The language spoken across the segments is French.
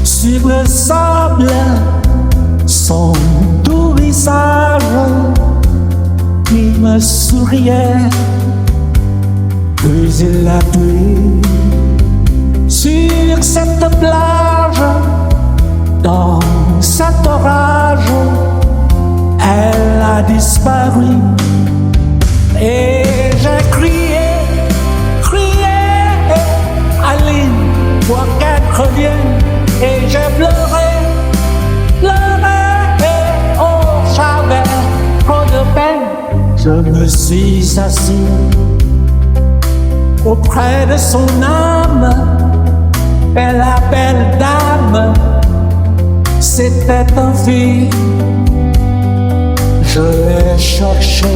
sur le sable, son doux visage qui me souriait, puis il l'a tué sur cette plage. Dans cet orage, elle a disparu et j'ai crié, Aline, pour qu'elle revienne. Et j'ai pleuré, oh j'avais trop de peine. Je me suis assis auprès de son âme, et la belle dame s'était enfuie. Je l'ai cherché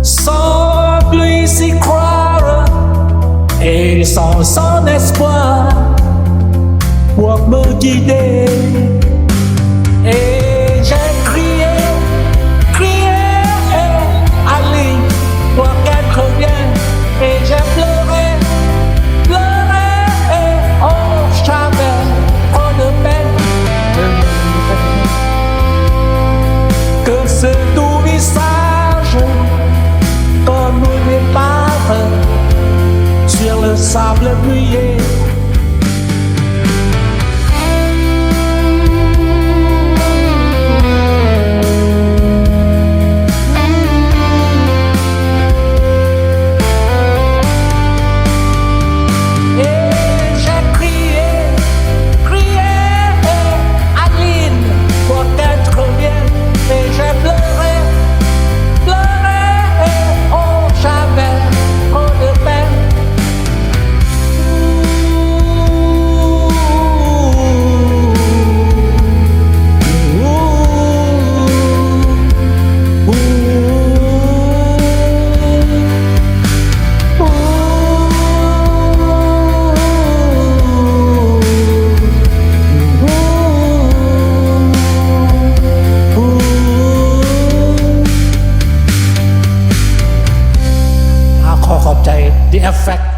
sans lui y croire et sans son espoir pour me guider. Et j'ai crié, Aline, pour qu'elle revienne. Et j'ai pleuré, oh j'avais trop de peine. Que ce doux visage comme une épave sur le sable mouillé. The effect